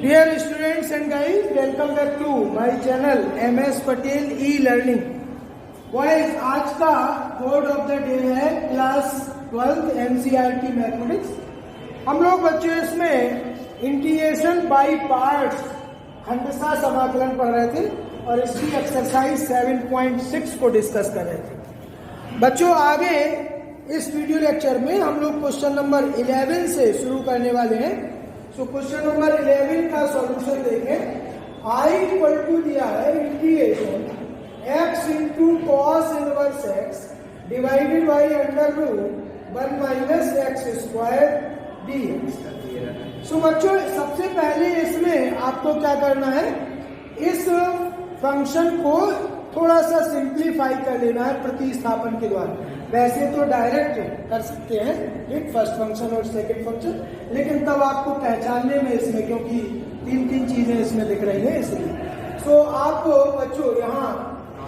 Dear students and guys, welcome back to my channel MS Patel E-Learning. Boys, आज का code of the day है class 12 NCERT mathematics. हम लोग बच्चों इसमें इंटीग्रेशन बाय पार्ट्स खंडशः समाकलन पढ़ रहे थे और इसकी एक्सरसाइज 7.6 को डिस्कस कर रहे थे। बच्चों आगे इस वीडियो लेक्चर में हम लोग क्वेश्चन नंबर 11 से शुरू करने वाले हैं। सो क्वेश्चन नंबर 11 का सॉल्यूशन देखें। आई इक्वल टू दिया है integration x into cos inverse x divided by under root 1 minus x square dx। So बच्चों सबसे पहले इसमें आपको क्या करना है, इस फंक्शन को थोड़ा सा सिंप्लीफाई कर लेना है प्रतिस्थापन के द्वारा। वैसे तो डायरेक्ट कर सकते हैं एक फर्स्ट फंक्शन और सेकंड फंक्शन, लेकिन तब आपको पहचानने में इसमें क्योंकि तीन चीजें इसमें दिख रही हैं इसलिए। सो आप बच्चों यहाँ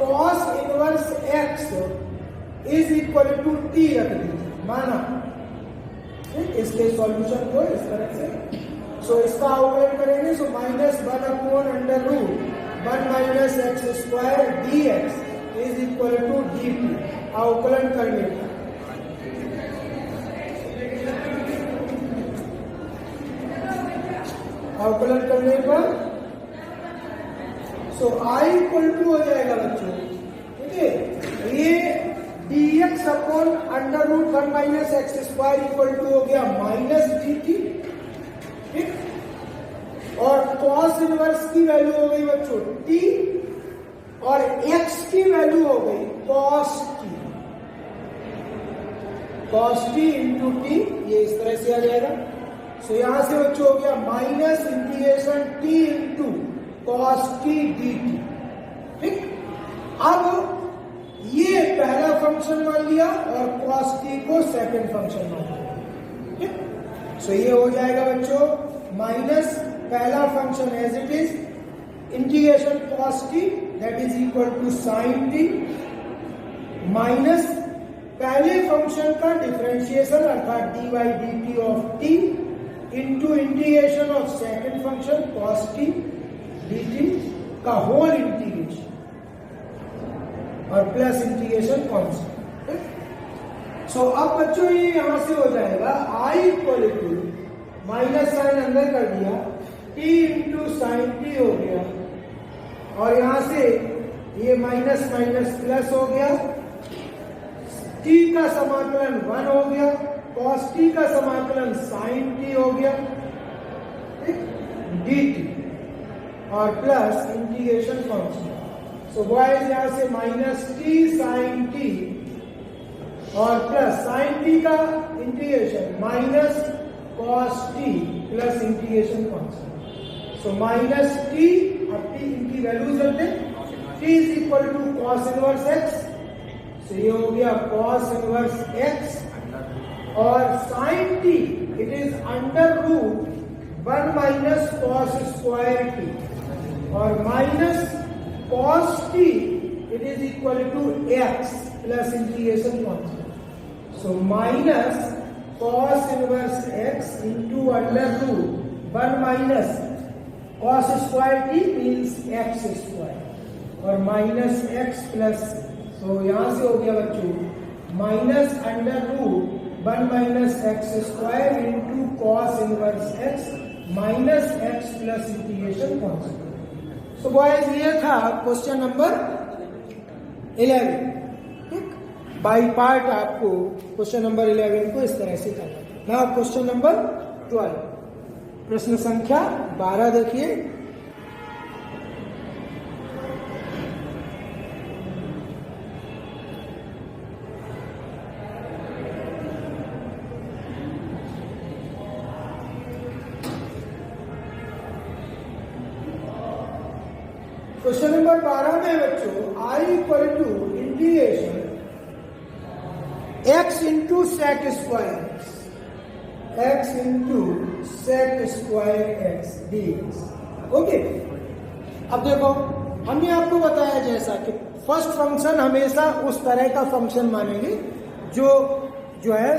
cos inverse x is equal to t रख दीजिए, माना इसके सॉल्यूशन को इस तरह से। सो इसका अवकलन करेंगे, so minus 1 upon under root 1 minus x square dx is equal to dt। अवकलन करने का अवकलन करने पर सो आई इक्वल टू हो जाएगा बच्चों, ठीक है। ये dx upon under root 1 minus x square equal to हो गया माइनस dt, ठीक। और cos इनवर्स की वैल्यू हो गई बच्चों t और x की वैल्यू हो गई cos t इंटू टी, ये इस तरह से आ जाएगा। सो यहां से बच्चों हो गया minus integration t into cos t d T, ठीक। अब ये पहला फंक्शन मान लिया और कॉस टी को सेकंड फंक्शन मान लिया, ठीक। सो ये हो जाएगा बच्चों माइनस पहला function as it is integration cos t that is equal to sine t minus पहले फंक्शन का डिफरेंशिएशन अर्थात d by d t of t into integration of second function cos t d t का whole integration और plus integration constant. So अब बच्चों ये यहां से हो जाएगा I equal to minus sine अंदर कर दिया टी इंटू साइन टी हो गया और यहां से ये माइनस माइनस प्लस हो गया, t का समाकलन 1 हो गया, cos t का समाकलन sin t हो गया, dt और plus integration function. So boys यहां से माइनस t sin t और प्लस sin t का integration minus cos t plus integration function. So minus t, अब t इनकी वैल्यूज रखते हैं, t is equal to cos inverse x, तो ये हो गया cos इनवर्स x और sin t it is under root 1 minus cos square t और minus cos t it is equal to x plus integration function. So minus cos inverse x into under root 1 minus cos square t means x square और minus x plus, तो यहां से हो गया बच्चों minus under root 1 minus x square into cos inverse x minus x plus integration constant. So boys ये था question number 11, ठीक। बाय पार्ट आपको क्वेश्चन नंबर 11 को इस तरह से करना है। नाउ क्वेश्चन नंबर 12, प्रश्न संख्या 12 देखिए। क्वेश्चन नंबर 12 में बच्चों I equal to integration x into sec square x into sec square x dx, okay. अब देखो हमने आपको बताया जैसा कि फर्स्ट फंक्शन हमेशा उस तरह का फंक्शन मानेंगे जो है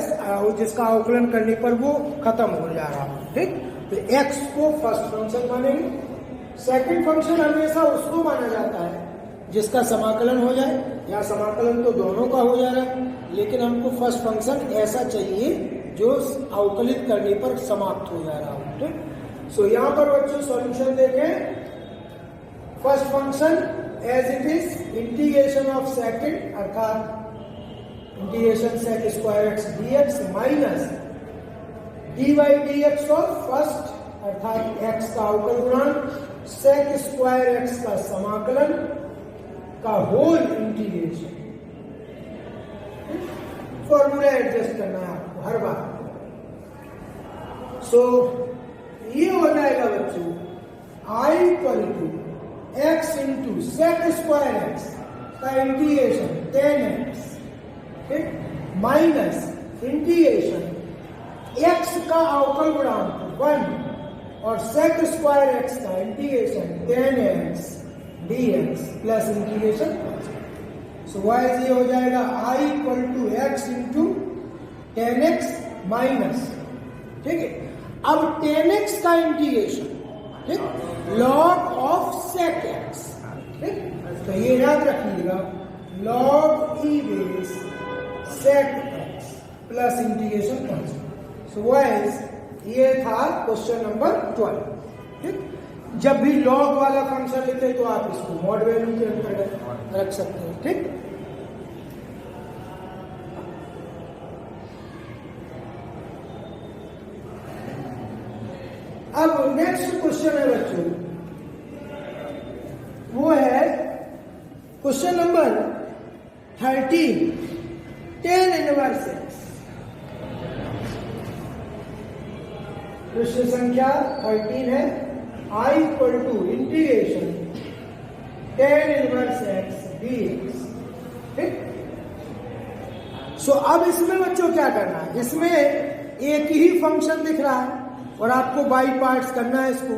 जिसका अवकलन करने पर वो खत्म हो जा रहा है, ठीक। तो x को फर्स्ट फंक्शन मानेंगे। सेकंड फंक्शन हमेशा उसको माना जाता है जिसका समाकलन हो जाए, या समाकलन तो दोनों का हो जा रहा है, लेकिन हमको फर्स्ट फंक्शन ऐसा चाहिए जो अवकलित करने पर समाप्त हो जा रहा हो। ठीक, सो यहाँ पर बच्चों सॉल्यूशन देखें। First function as it is integration of second अर्थात integration sec square x d x minus d y d x of first अर्थात एक्स का अवकल गुणांक सेक स्क्वायर एक्स का समाकलन का होल इंटीग्रेशन। फॉर्मूला एडजस्ट करना है आपको हर बार। सो ये हो जाएगा बच्चों I equal to x into sec square x का इंटीग्रेशन 10x, ठीक, माइनस इंटीग्रेशन एक्स का अवकल गुणांक 1 और सेक स्क्वायर एक्स का integration 10x dx plus integration. So y ये हो जाएगा I equal to x into 10x minus, ठीक है। अब 10x का इंटीग्रेशन, ठीक, लॉग ऑफ सेक एक्स, ठीक, तो ये याद रखिएगा log e base sec x plus integration constant. So wise ये था क्वेश्चन नंबर 12, ठीक। जब भी लॉग वाला फंक्शन लिखे तो आप इसको मॉड वैल्यू के अंतर्गत रख सकते हैं, ठीक। अब नेक्स्ट क्वेश्चन है बच्चों, वो है question number 13, tan inverse x. प्रश्न संख्या 13 है I equal to integration tan inverse x dx, ठीक। सो अब इसमें बच्चों क्या करना है, इसमें एक ही फंक्शन दिख रहा है और आपको बाई पार्ट्स करना है इसको।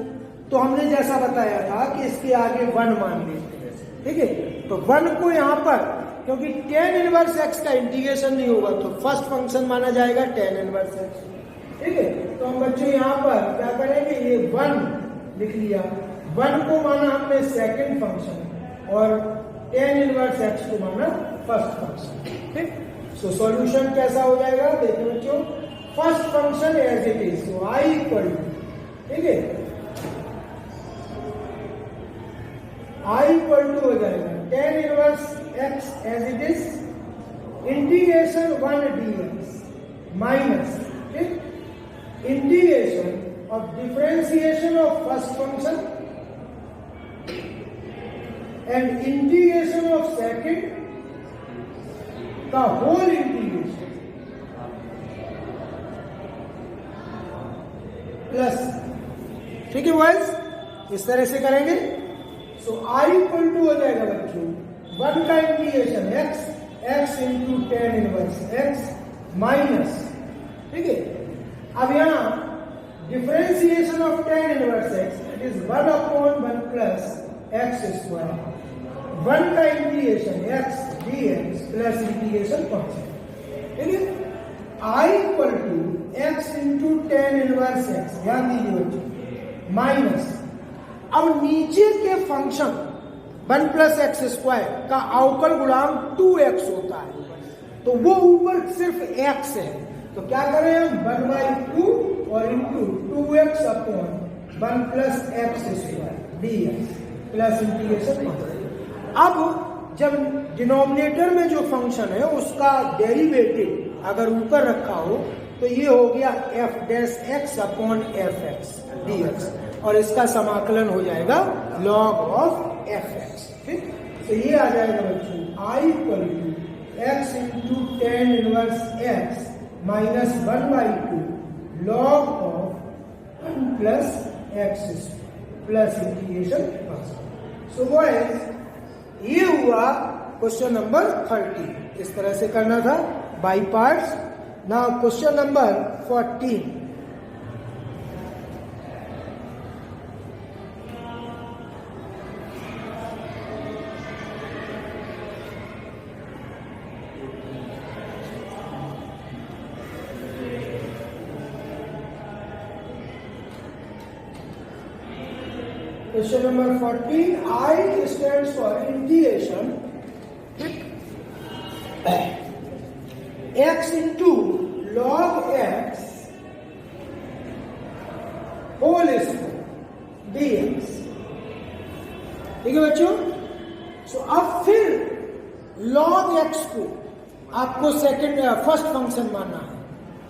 तो हमने जैसा बताया था कि इसके आगे 1 मान लेते हैं, ठीक है। तो 1 को यहां पर, क्योंकि tan इनवर्स x का इंटीग्रेशन नहीं होगा तो फर्स्ट फंक्शन माना जाएगा tan इनवर्स x, ठीक है। तो हम बच्चों यहां पर क्या करेंगे, ये 1 लिख लिया, 1 को माना हमने सेकंड फंक्शन और tan इनवर्स x को माना फर्स्ट फंक्शन, ठीक। सो सॉल्यूशन कैसा हो जाएगा देखिए बच्चों, first function as it is, so I equal to, ठीक है, आई इक्वल टू हो जाएगा tan inverse x as it is integration 1 dx minus, ठीक, integration of differentiation of first function and integration of second का whole integration plus, ठीक है boys, इस तरह से करेंगे। सो आई इक्वल टू हो जाएगा बच्चों 1 का integration x into tan inverse x minus, ठीक है। अब यहां differentiation of tan inverse x it is 1/1 plus x square, 1 का integration x dx plus integration constant, ठीक है। I equal to x into tan inverse x, ध्यान दीजिए बच्चों, माइनस, अब नीचे के फंक्शन 1 प्लस एक्स स्क्वायर का अवकल गुणांक 2x होता है, तो वो ऊपर सिर्फ x है, तो क्या करें हम 1/2 और into 2x upon 1 plus x square dx plus integration. अब जब डिनोमिनेटर में जो फंक्शन है उसका डेरिवेटिव अगर ऊपर रखा हो तो ये हो गया f dash x upon F x d x, और इसका समाकलन हो जाएगा log ऑफ एफ एक्स, ठीक। तो ये आ जाएगा बच्चों I equal to x into tan inverse x minus 1/2 log of 1 plus x plus integration. So boys ये हुआ क्वेश्चन नंबर 30, इस तरह से करना था by parts. Now question number 14, Question number 14. I stands for integration x into log x whole square dx। ठीक है बच्चों। सो अब फिर log x को आपको फर्स्ट फंक्शन मानना है।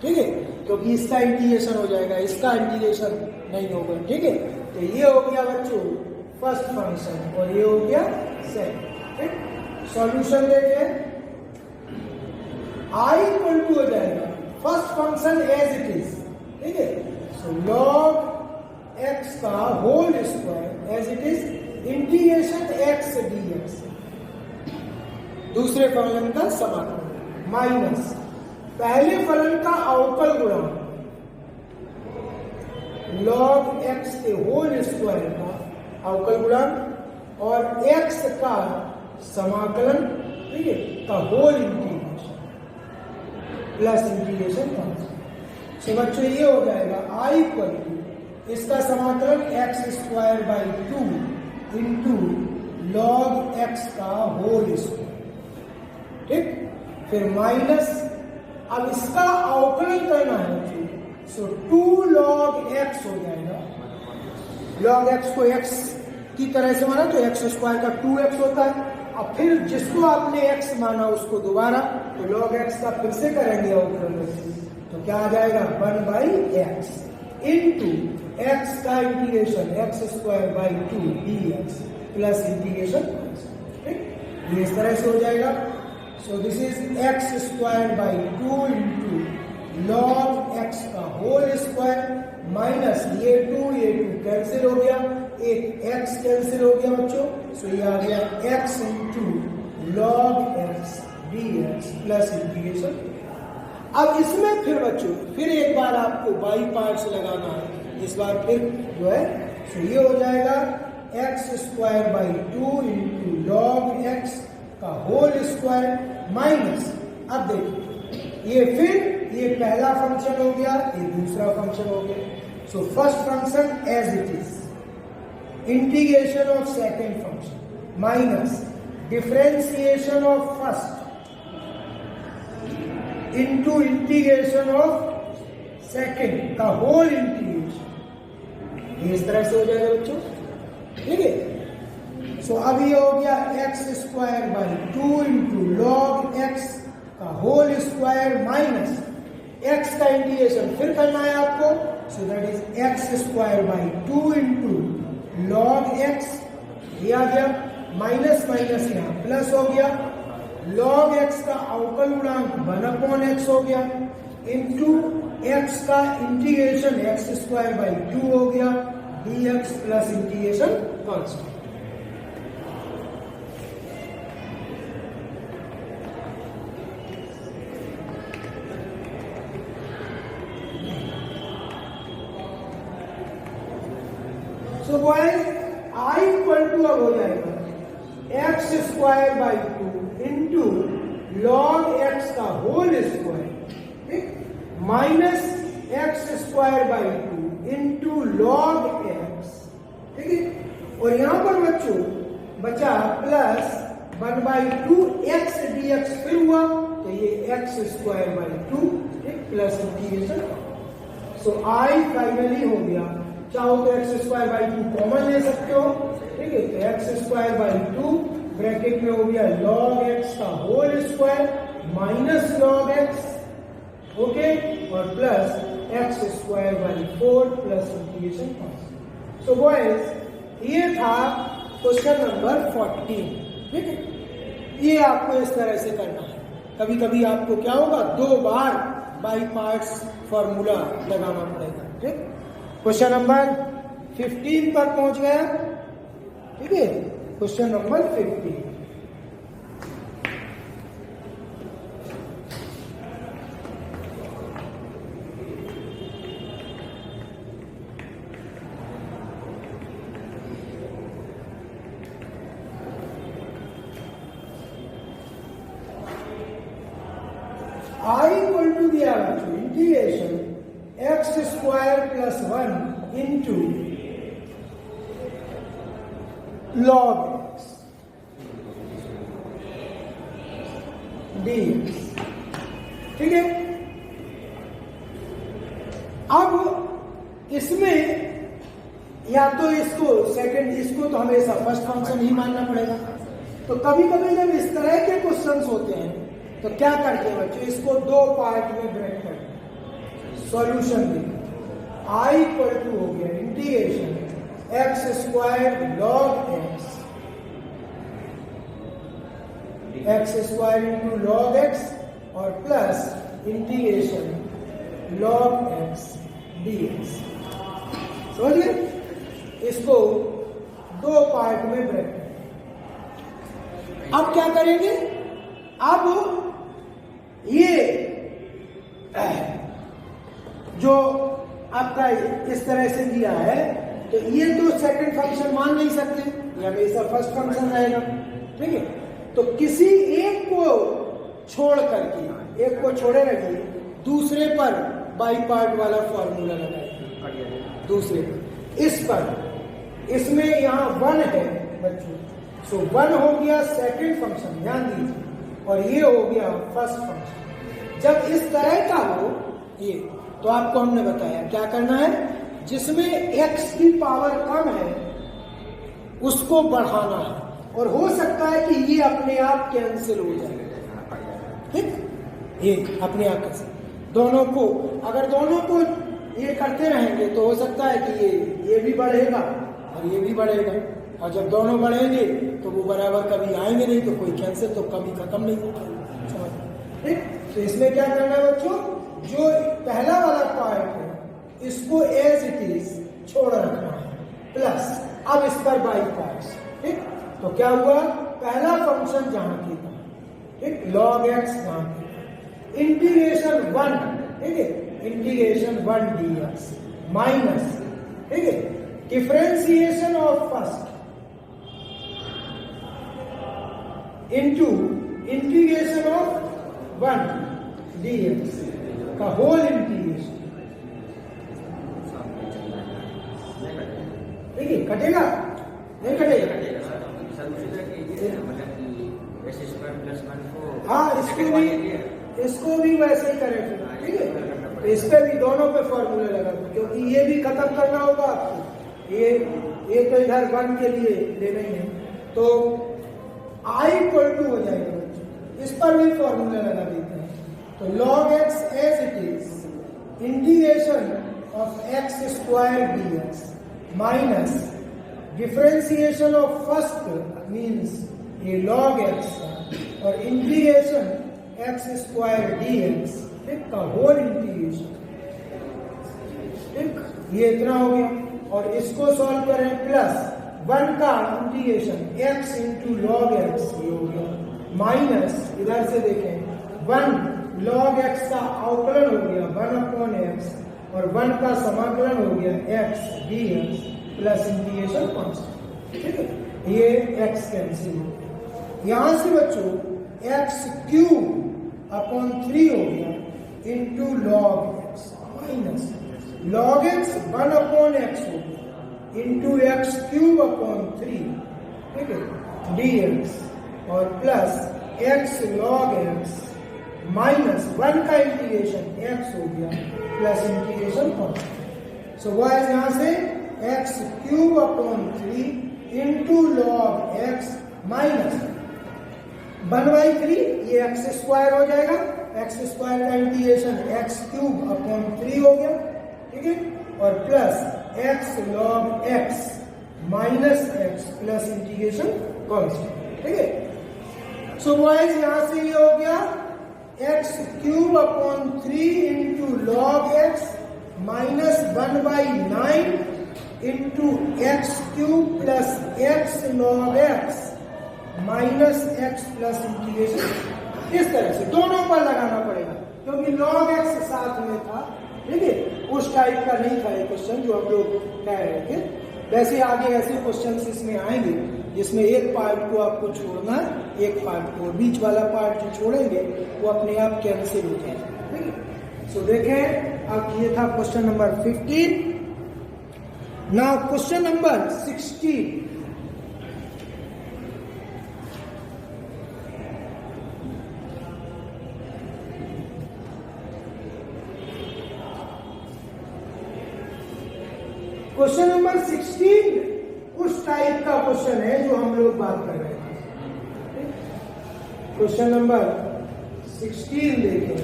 ठीक है, क्योंकि इसका इंटीग्रेशन हो जाएगा, इसका इंटीग्रेशन नहीं होगा। ठीक है, तो ये हो गया बच्चों फर्स्ट फंक्शन और ये हो गया सेकंड। सॉल्यूशन देखिए, आई इक्वल टू हो जाएगा first function as it is. ठीक है, सो लॉग एक्स का whole square as it is integration x d x, दूसरे फलन का समाकलन माइनस पहले फलन का अवकल गुणा लॉग एक्स के होल स्क्वायर का अवकल गुणा और एक्स का समाकलन, ठीक है, का whole integration plus integration function. So बच्चों ये हो जाएगा आई इक्वल टू इसका समाकलन x square by 2 into log x का होल स्क्वायर। ठीक, फिर माइनस अब इसका अवकलन करना है बच्चों, सो 2 लॉग एक्स हो जाएगा। लॉग एक्स को एक्स की तरह से माना तो एक्स स्क्वायर का 2x होता है। अब फिर जिसको आपने x माना उसको दोबारा तो लॉग एक्स का फिर से करेंगे अवकलन, तो क्या आ जाएगा 1/x इंटू एक्स का integration x square by 2 dx plus integration. ठीक, ये इस तरह से हो जाएगा। So this is x square by 2 into log x का होल स्क्वायर माइनस ये 2 कैंसिल हो गया, एक x कैंसिल हो गया बच्चों। सो ये आ गया x into log x dx plus integration. अब इसमें फिर बच्चों फिर एक बार आपको बाई पार्ट्स लगाना है, इस बार फिर जो है सो ये हो जाएगा x square by 2 into log x का होल स्क्वायर माइनस, अब देखिए ये फिर ये पहला फंक्शन हो गया, ये दूसरा फंक्शन हो गया। So first function as it is integration of second function minus differentiation of first into integration of second का होल इंटीग्रेशन, इस तरह से हो जाएगा बच्चों। ठीक है, सो अब ये हो गया x square by 2 into log x का होल स्क्वायर माइनस एक्स का इंटीग्रेशन फिर करना है आपको, so that is x square by 2 into log x, ये आ गया माइनस माइनस यहाँ प्लस हो गया, लॉग एक्स का अवकल गुणांक 1/x हो गया इंटू एक्स का इंटीग्रेशन एक्स स्क्वायर बाई 2 हो गया dx plus integration constant. So boys I equal to अब हो जाएगा x square by 2 into log x का होल स्क्वायर, ठीक, minus x square by 2 into log x. ठीक है, और यहां पर बच्चों बचा प्लस 1/2 एक्स dx फिर हुआ तो ये x square by 2 plus integration. So I finally हो गया, चाहो तो एक्स स्क्वायर बाई 2 कॉमन ले सकते हो। ठीक है, तो एक्स स्क्वायर बाई 2 ब्रैकेट में हो गया लॉग एक्स का whole square minus log x, okay, और plus x square by 4 plus integration. So boys ये था क्वेश्चन नंबर 14। ठीक है, ये आपको इस तरह से करना है। कभी कभी आपको क्या होगा 2 बार बाई पार्ट्स फॉर्मूला लगाना पड़ेगा। ठीक, क्वेश्चन नंबर 15 पर पहुंच गया। ठीक है, question number 15। I equal to दिया integration x square plus 1 into log x dx। ठीक है, अब इसमें या तो इसको सेकंड, इसको तो हमेशा फर्स्ट फंक्शन ही मानना पड़ेगा। तो कभी कभी जब इस तरह के क्वेश्चंस होते हैं तो क्या करते हैं बच्चों, इसको दो पार्ट में ब्रेक करते, सॉल्यूशन देंगे। आई इक्वल टू हो गया integration x square log x square into log x और plus integration log x dx। समझ गए? इसको दो पार्ट में ब्रेक करें। अब क्या करेंगे, अब ये जो आपका इस तरह से दिया है, तो ये तो सेकंड फंक्शन मान नहीं सकते, ये हमेशा फर्स्ट फंक्शन रहेगा। ठीक है, तो किसी एक को छोड़ करके, एक को छोड़े रखिए, दूसरे पर बाई पार्ट वाला फॉर्मूला लगाइए। दूसरे पर, इस पर, इसमें यहाँ 1 है बच्चों, सो 1 हो गया सेकंड फंक्शन, ध्यान दीजिए, और ये हो गया फर्स्ट फंक्शन। जब इस तरह का हो ये, तो आपको हमने बताया क्या करना है, जिसमें x की पावर कम है उसको बढ़ाना है, और हो सकता है कि ये अपने आप कैंसिल हो जाए। ठीक, ये अपने आप कैंसिल, दोनों को, अगर दोनों को ये करते रहेंगे तो हो सकता है कि ये भी बढ़ेगा और ये भी बढ़ेगा, और जब दोनों बढ़ेंगे तो वो बराबर कभी आएंगे नहीं, तो कोई कैंसिल तो कभी खत्म नहीं होगा। ठीक, तो इसमें क्या करना है बच्चों, जो पहला वाला पार्ट है इसको एज इट इज छोड़ रखना है, प्लस अब इस पर बाई पार्ट्स। ठीक, तो क्या हुआ, पहला फंक्शन जहां की था, ठीक, लॉग एक्स जहां की, इंटीग्रेशन 1, ठीक है, इंटीग्रेशन 1 dx माइनस, ठीक है, differentiation of first into integration of 1 dx का होल इंटीग्रेशन। ठीक है, कटेगा नहीं कटेगा? हाँ, इसको भी वैसे ही करें फिर। ठीक है, इस पे भी दोनों पे फॉर्मूले लगा दो, क्योंकि ये भी खत्म करना होगा आपको। ये तो इधर 1 के लिए लेना ही है, तो i इक्वल टू हो जाएगा, इस पर भी फॉर्मूला लगा देते हैं। तो log x as it is integration of x square dx minus differentiation of first means ये log x और इंटीग्रेशन एक्स स्क्वायर dx, ठीक, का होल इंटीग्रेशन। ठीक, ये इतना हो गया, और इसको सॉल्व करें, प्लस 1 का integration x into log x, ये हो गया, माइनस इधर से देखें 1 लॉग x का अवकलन हो गया 1/x, और 1 का समाकलन हो गया x dx plus integration constant. ठीक है, ये x कैंसिल हो गया। यहां से बच्चों x³ अपॉन 3 हो गया into log x minus log x 1/x हो गया इंटू x³ अपॉन 3, ठीक है, dx, और plus x log x minus 1 का इंटीग्रेशन x हो गया प्लस इंटीग्रेशन कांस्टेंट। सो वह है यहाँ से x³ upon 3 into log x minus 1/3, ये एक्स स्क्वायर हो जाएगा, एक्स स्क्वायर का इंटीग्रेशन x³ अपॉन 3 हो गया, ठीक है, और plus x log x minus x plus integration constant. ठीक है, सो बॉयज यहां से ये हो गया x³ upon 3 into log x minus 1/9 into x³ plus x log x minus x plus integration. इस तरह से दोनों पर लगाना पड़ेगा, क्योंकि log x साथ में था। ठीक है, उस टाइप का नहीं था ये क्वेश्चन जो हम लोग कह रहे थे। वैसे आगे ऐसे क्वेश्चन इसमें आएंगे जिसमें एक पार्ट को आपको छोड़ना, एक पार्ट को, बीच वाला पार्ट जो छोड़ेंगे वो अपने आप कैंसिल हो जाएगा। ठीक है, सो देखें, अब ये था question number 15। Now question number 16। Question number 16 उस टाइप का क्वेश्चन है जो हम लोग बात कर रहे हैं। क्वेश्चन नंबर 16 देखें,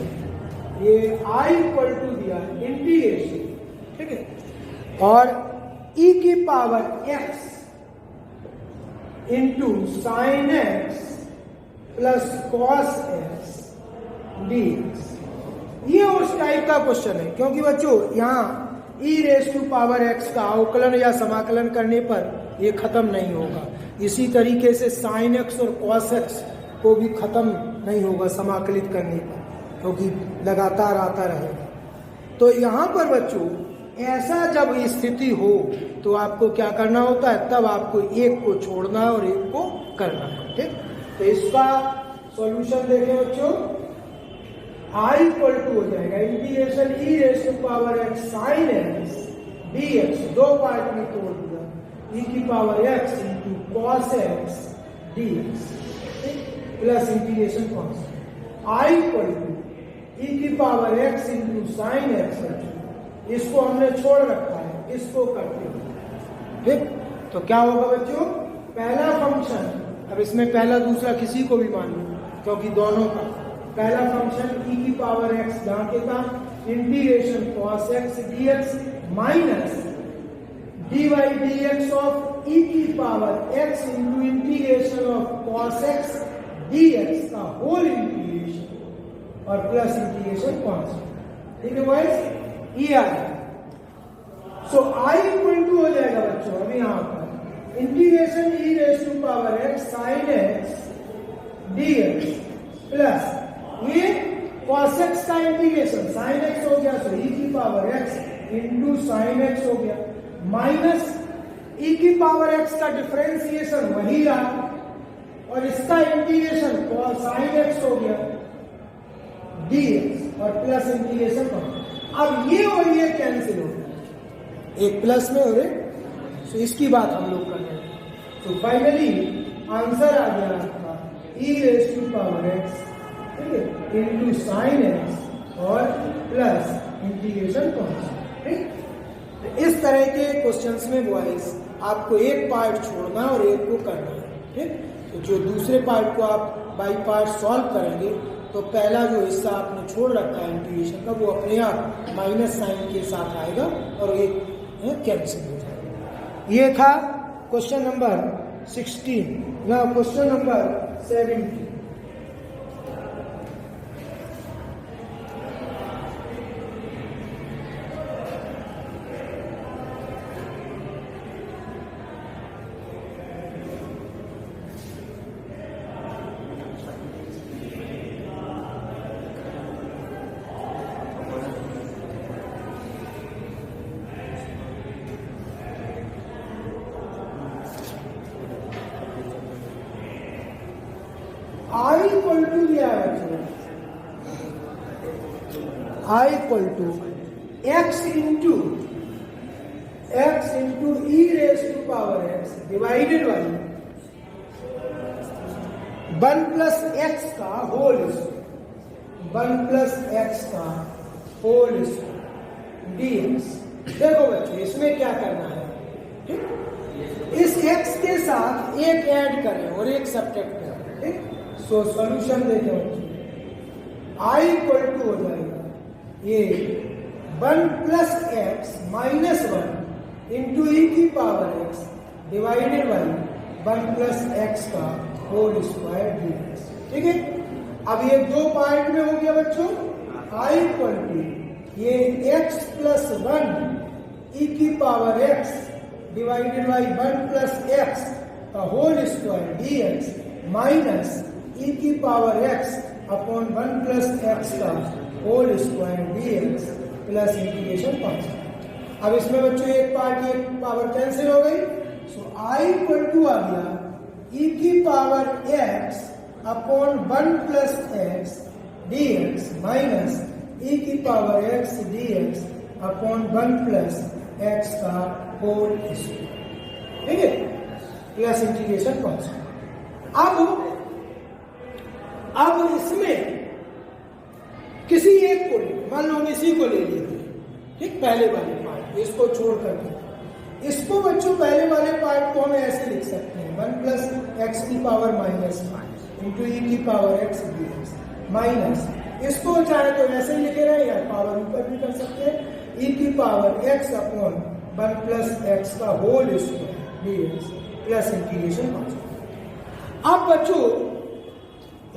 ये I इक्वल टू दिया इंटीग्रेशन, ठीक है, और e की power x into sine x plus cos x dx। ये उस टाइप का क्वेश्चन है, क्योंकि बच्चों यहाँ e raise to power x का अवकलन या समाकलन करने पर ये खत्म नहीं होगा। इसी तरीके से साइन x और कॉस x को भी खत्म नहीं होगा समाकलित करने पर, क्योंकि लगातार आता रहेगा। तो यहाँ पर बच्चों ऐसा जब स्थिति हो तो आपको क्या करना होता है, तब आपको एक को छोड़ना है और एक को करना है, ठीक। तो इसका सॉल्यूशन देखें बच्चों, I इक्वल टू हो जाएगा integration e raise to power x sine x dx, दो पार्ट में तोड़ दिया, e की power x into cos x dx plus integration constant I equal to e की power x into sine x, इसको हमने छोड़ रखा है, इसको करते हैं, ठीक। तो क्या होगा बच्चों, पहला फंक्शन, अब इसमें पहला दूसरा किसी को भी मान लो, क्योंकि दोनों का पहला फंक्शन e की पावर x जहां के था integration cos x dx minus dy dx of e की power x into integration of cos x dx का होल इंटीग्रेशन और प्लस इंटीग्रेशन कांस्टेंट, ठीक है बॉयज, ये आ जाएगा। सो I इक्वल टू हो जाएगा बच्चों अभी यहाँ पर integration e raise to power x sine x dx plus ये cos x का इंटीग्रेशन साइन x हो गया, तो e की power x into sine x हो गया, माइनस e की पावर x का डिफरेंशिएशन वही रहा और इसका इंटीग्रेशन साइन x हो गया dx और प्लस इंटीग्रेशन। अब ये और ये कैंसिल हो गया, एक प्लस में और एक, तो इसकी बात हम लोग कर रहे हैं। तो फाइनली आंसर आ गया आपका e raise to power x, ठीक है, इंटू साइन एक्स और प्लस इंटीग्रेशन कांस्टेंट, ठीक। इस तरह के क्वेश्चंस में बॉयज आपको एक पार्ट छोड़ना और एक को करना है, ठीक। तो जो दूसरे पार्ट को आप बाई पार्ट सॉल्व करेंगे तो पहला जो हिस्सा आपने छोड़ रखा है इंटीग्रेशन का, वो अपने आप माइनस साइन के साथ आएगा और एक कैंसिल हो जाएगा। ये था क्वेश्चन नंबर 16। ना question number 17। I equal to दिया है, I equal to x into e raise to power x divided by 1 plus x का होल स्क्वायर, 1 प्लस x का होल स्क्वायर dx। देखो बच्चों इसमें क्या करना है, ठीक, इस x के साथ एक ऐड करें और एक सब्ट्रैक्ट करें, ठीक। सो सॉल्यूशन देखें, I इक्वल टू हो जाएगा ये 1 प्लस एक्स माइनस 1 इंटू ई की power x divided by 1 plus x का होल स्क्वायर dx, ठीक है। अब ये दो पार्ट में हो गया बच्चों, I इक्वल टू ये x प्लस 1 ई की power x divided by 1 plus x का whole square dx minus e की power x upon 1 plus x का whole square dx plus integration constant. अब इसमें बच्चों एक पार्ट एक पावर कैंसिल हो गई, सो I इक्वल टू आ गया e की power x upon 1 plus x dx minus e की power x dx upon 1 plus x का होल स्क्वायर, ठीक है, प्लस इंटीग्रेशन कांस्टेंट। अब इसमें किसी एक को ले, मान लो हम इसी को ले लेते हैं, ठीक, पहले वाले पार्ट इसको छोड़ करके इसको बच्चों पहले वाले पार्ट को हम ऐसे लिख सकते हैं 1 प्लस एक्स की पावर माइनस इंटू ई की power x d x minus, इसको चाहे तो वैसे ही लिखे रहे या पावर ऊपर भी कर सकते हैं, ई की power x upon 1 plus x का whole square d x plus integration. अब बच्चों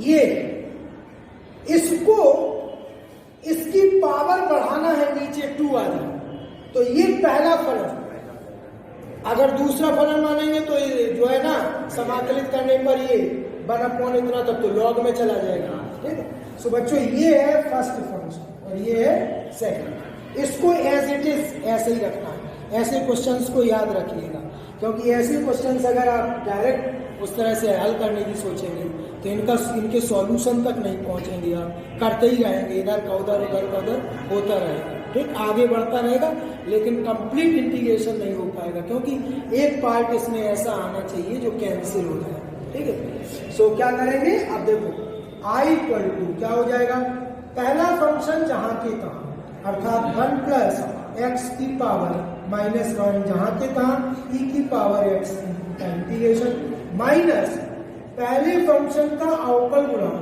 ये इसको इसकी पावर बढ़ाना है नीचे 2 आ जाए, तो ये पहला फलन। अगर दूसरा फलन मानेंगे तो ये जो है ना समाकलित करने पर ये 1 अपॉन इतना तक तो लॉग में चला जाएगा, ठीक है। सो बच्चों ये है फर्स्ट फंक्शन और ये है सेकंड। इसको एज इट इज ऐसे ही रखना है, ऐसे क्वेश्चंस को याद रखिएगा, क्योंकि ऐसे क्वेश्चंस अगर आप डायरेक्ट उस तरह से हल करने की सोचेंगे तो इनके सॉल्यूशन तक नहीं पहुंचेंगे, आप करते ही रहेंगे, इधर का उधर उधर का उधर होता रहेगा, ठीक, आगे बढ़ता रहेगा लेकिन कंप्लीट इंटीग्रेशन नहीं हो पाएगा, क्योंकि एक पार्ट इसमें ऐसा आना चाहिए जो कैंसिल हो जाए, ठीक है। सो क्या करेंगे, अब देखो i इक्वल टू क्या हो जाएगा, पहला फंक्शन जहां के तहां अर्थात 1 प्लस एक्स की पावर माइनस 1 जहां के तहां ई की पावर एक्स का इंटीग्रेशन माइनस पहले फंक्शन का अवकल गुणांक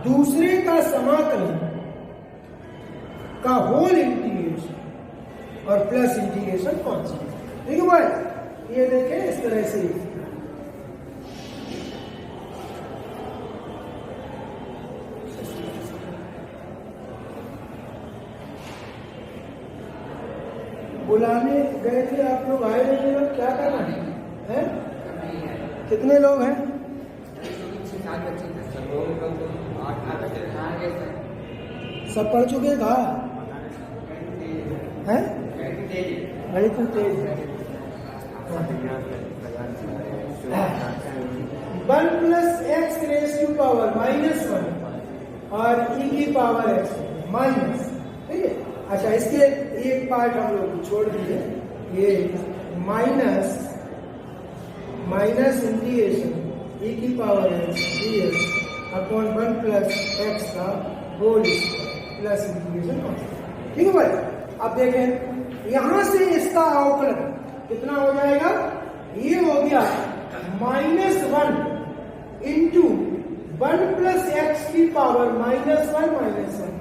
दूसरे का समाकलन का होल इंटीग्रेशन और प्लस इंटीग्रेशन कांस्टेंट, ठीक है भाई। ये देखें इस तरह से बुलाने गए थे आप लोग, आए नहीं लोग, क्या करना है? कितने लोग हैं? सब पढ़ चुके हैं कहा है? अरे तो तेज 1 plus x raise to power minus 1 और ई की पावर एक्स माइनस, ठीक है। अच्छा, इसके एक पार्ट हम लोग छोड़ दिए, ये माइनस इंटीग्रेशन ई की power x d x upon 1 plus x का होल प्लस इंटीग्रेशन कांस्टेंट, ठीक है भाई। अब देखें यहां से इसका अवकलन कितना हो जाएगा, ये हो गया -1 इंटू 1 प्लस एक्स की पावर -1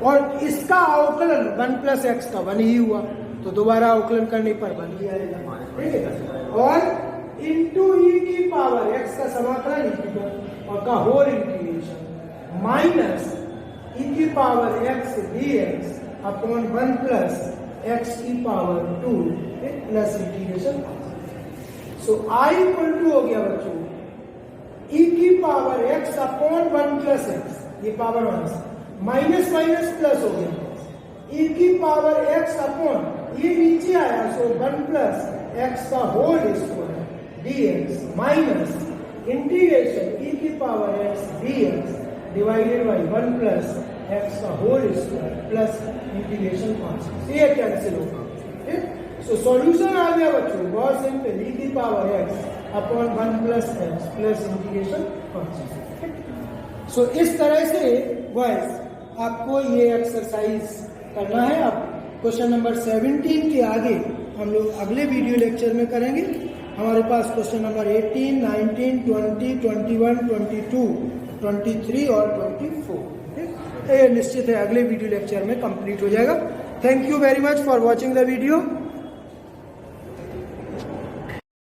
और इसका अवकलन 1 प्लस एक्स का 1 ही हुआ, तो दोबारा अवकलन करने पर 1 ही आएगा, ठीक है। और इंटू ई की पावर एक्स का समाकलन और का होल इंटीग्रेशन माइनस ई की power x d x upon 1 plus x की power 2 plus integration. So I equal to हो गया बच्चों ई की power x upon 1 plus x, ये पावर 1 माइनस माइनस प्लस हो गया ई की पावर एक्स अपॉन ये नीचे आया, सो 1 प्लस एक्स का whole square d x minus integration e की power x d x divided by 1 plus x का whole square plus integration constant, ये कैंसिल होगा, ठीक। सो सॉल्यूशन आ गया बच्चों, बहुत सिंपल, ई की power x upon 1 plus x plus integration constant. So इस तरह से बॉयज आपको ये एक्सरसाइज करना है। अब क्वेश्चन नंबर 17 के आगे हम लोग अगले वीडियो लेक्चर में करेंगे। हमारे पास क्वेश्चन नंबर 18, 19, 20, 21, 22, 23 और 24, ठीक, ये निश्चित है अगले वीडियो लेक्चर में कंप्लीट हो जाएगा। Thank you very much for watching the video.